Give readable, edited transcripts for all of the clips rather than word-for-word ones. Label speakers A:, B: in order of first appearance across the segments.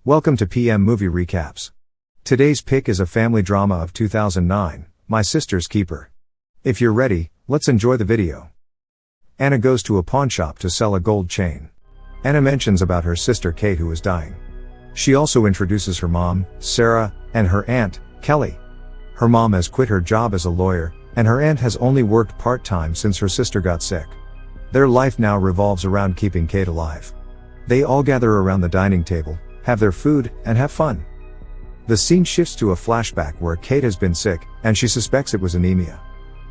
A: Welcome to PM Movie Recaps. Today's pick is a family drama of 2009, My Sister's Keeper. If you're ready, let's enjoy the video. Anna goes to a pawn shop to sell a gold chain. Anna mentions about her sister Kate who is dying. She also introduces her mom, Sarah, and her aunt, Kelly. Her mom has quit her job as a lawyer, and her aunt has only worked part-time since her sister got sick. Their life now revolves around keeping Kate alive. They all gather around the dining table, have their food, and have fun. The scene shifts to a flashback where Kate has been sick, and she suspects it was anemia.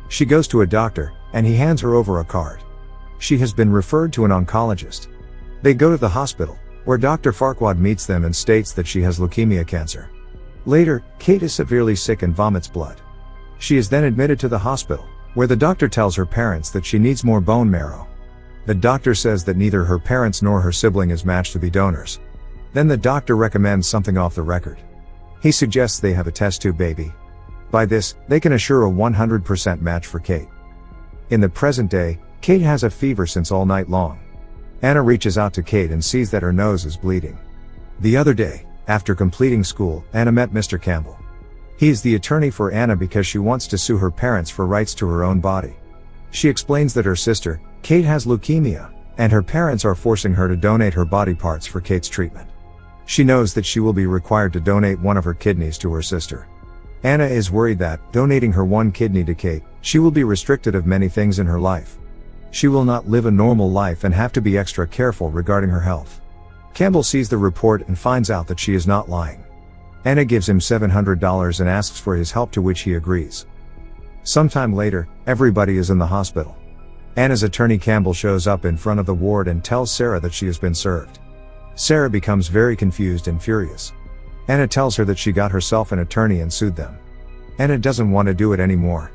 A: She goes to a doctor, and he hands her over a card. She has been referred to an oncologist. They go to the hospital, where Dr. Farquaad meets them and states that she has leukemia cancer. Later, Kate is severely sick and vomits blood. She is then admitted to the hospital, where the doctor tells her parents that she needs more bone marrow. The doctor says that neither her parents nor her sibling is matched to be donors. Then the doctor recommends something off the record. He suggests they have a test tube baby. By this, they can assure a 100% match for Kate. In the present day, Kate has a fever since all night long. Anna reaches out to Kate and sees that her nose is bleeding. The other day, after completing school, Anna met Mr. Campbell. He is the attorney for Anna because she wants to sue her parents for rights to her own body. She explains that her sister, Kate, has leukemia, and her parents are forcing her to donate her body parts for Kate's treatment. She knows that she will be required to donate one of her kidneys to her sister. Anna is worried that, donating her one kidney to Kate, she will be restricted of many things in her life. She will not live a normal life and have to be extra careful regarding her health. Campbell sees the report and finds out that she is not lying. Anna gives him $700 and asks for his help, to which he agrees. Sometime later, everybody is in the hospital. Anna's attorney Campbell shows up in front of the ward and tells Sarah that she has been served. Sarah becomes very confused and furious. Anna tells her that she got herself an attorney and sued them. Anna doesn't want to do it anymore.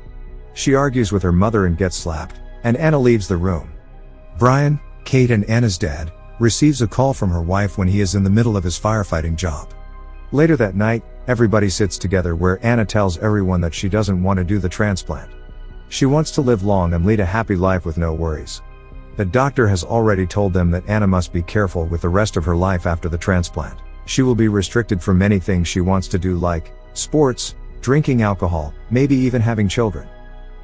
A: She argues with her mother and gets slapped, and Anna leaves the room. Brian, Kate and Anna's dad, receives a call from her wife when he is in the middle of his firefighting job. Later that night, everybody sits together where Anna tells everyone that she doesn't want to do the transplant. She wants to live long and lead a happy life with no worries. The doctor has already told them that Anna must be careful with the rest of her life after the transplant. She will be restricted from many things she wants to do, like sports, drinking alcohol, maybe even having children.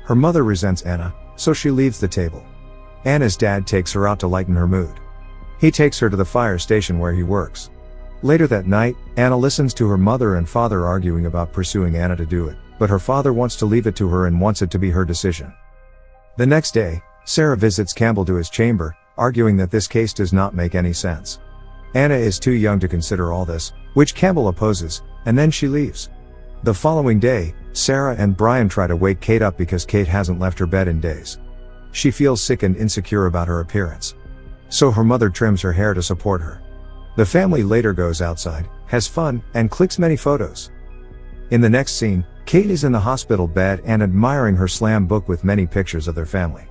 A: Her mother resents Anna, so she leaves the table. Anna's dad takes her out to lighten her mood. He takes her to the fire station where he works. Later that night, Anna listens to her mother and father arguing about pursuing Anna to do it, but her father wants to leave it to her and wants it to be her decision. The next day, Sarah visits Campbell to his chamber, arguing that this case does not make any sense. Anna is too young to consider all this, which Campbell opposes, and then she leaves. The following day, Sarah and Brian try to wake Kate up because Kate hasn't left her bed in days. She feels sick and insecure about her appearance. So her mother trims her hair to support her. The family later goes outside, has fun, and clicks many photos. In the next scene, Kate is in the hospital bed and admiring her slam book with many pictures of their family.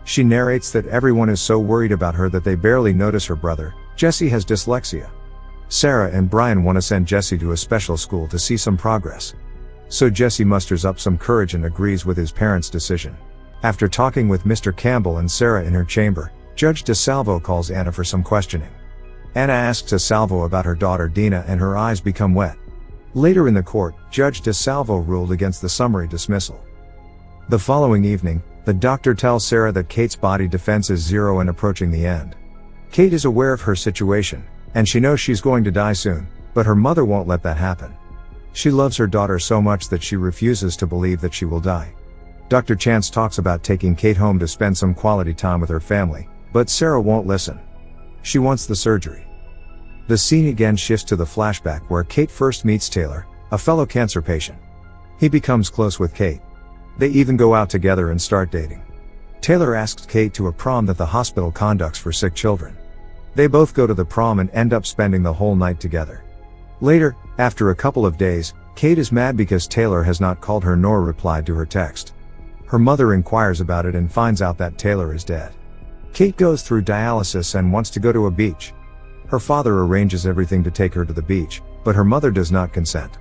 A: She narrates that everyone is so worried about her that they barely notice her brother, Jesse, has dyslexia. Sarah and Brian want to send Jesse to a special school to see some progress. So Jesse musters up some courage and agrees with his parents' decision. After talking with Mr. Campbell and Sarah in her chamber, Judge DeSalvo calls Anna for some questioning. Anna asks DeSalvo about her daughter Dina and her eyes become wet. Later in the court, Judge DeSalvo ruled against the summary dismissal. The following evening, the doctor tells Sarah that Kate's body defense is zero and approaching the end. Kate is aware of her situation, and she knows she's going to die soon, but her mother won't let that happen. She loves her daughter so much that she refuses to believe that she will die. Dr. Chance talks about taking Kate home to spend some quality time with her family, but Sarah won't listen. She wants the surgery. The scene again shifts to the flashback where Kate first meets Taylor, a fellow cancer patient. He becomes close with Kate. They even go out together and start dating. Taylor asks Kate to a prom that the hospital conducts for sick children. They both go to the prom and end up spending the whole night together. Later, after a couple of days, Kate is mad because Taylor has not called her nor replied to her text. Her mother inquires about it and finds out that Taylor is dead. Kate goes through dialysis and wants to go to a beach. Her father arranges everything to take her to the beach, but her mother does not consent.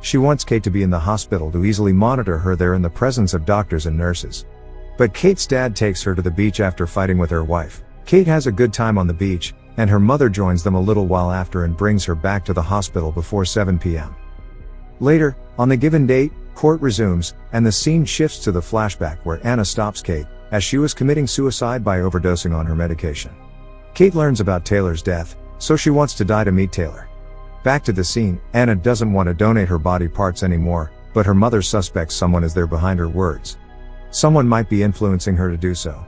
A: She wants Kate to be in the hospital to easily monitor her there in the presence of doctors and nurses. But Kate's dad takes her to the beach after fighting with her wife. Kate has a good time on the beach, and her mother joins them a little while after and brings her back to the hospital before 7 p.m. Later, on the given date, court resumes, and the scene shifts to the flashback where Anna stops Kate, as she was committing suicide by overdosing on her medication. Kate learns about Taylor's death, so she wants to die to meet Taylor. Back to the scene, Anna doesn't want to donate her body parts anymore, but her mother suspects someone is there behind her words. Someone might be influencing her to do so.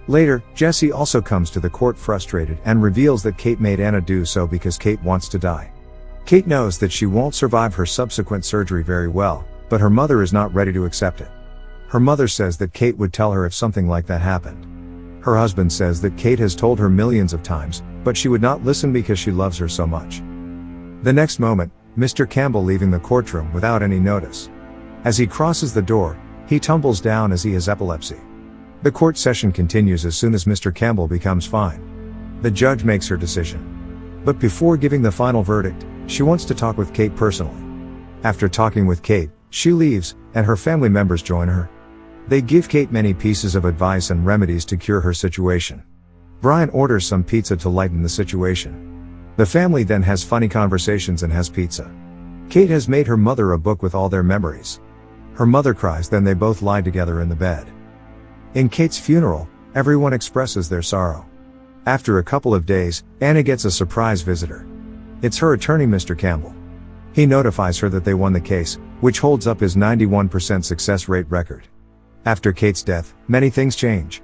A: Later, Jesse also comes to the court frustrated and reveals that Kate made Anna do so because Kate wants to die. Kate knows that she won't survive her subsequent surgery very well, but her mother is not ready to accept it. Her mother says that Kate would tell her if something like that happened. Her husband says that Kate has told her millions of times, but she would not listen because she loves her so much. The next moment, Mr. Campbell leaving the courtroom without any notice. As he crosses the door, he tumbles down as he has epilepsy. The court session continues as soon as Mr. Campbell becomes fine. The judge makes her decision. But before giving the final verdict, she wants to talk with Kate personally. After talking with Kate, she leaves, and her family members join her. They give Kate many pieces of advice and remedies to cure her situation. Brian orders some pizza to lighten the situation. The family then has funny conversations and has pizza. Kate has made her mother a book with all their memories. Her mother cries, then they both lie together in the bed. In Kate's funeral, everyone expresses their sorrow. After a couple of days, Anna gets a surprise visitor. It's her attorney, Mr. Campbell. He notifies her that they won the case, which holds up his 91% success rate record. After Kate's death, many things change.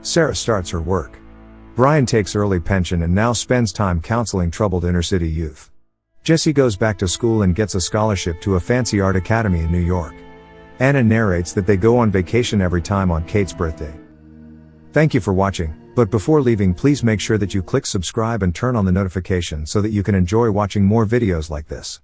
A: Sarah starts her work. Brian takes early pension and now spends time counseling troubled inner-city youth. Jesse goes back to school and gets a scholarship to a fancy art academy in New York. Anna narrates that they go on vacation every time on Kate's birthday. Thank you for watching, but before leaving, please make sure that you click subscribe and turn on the notification so that you can enjoy watching more videos like this.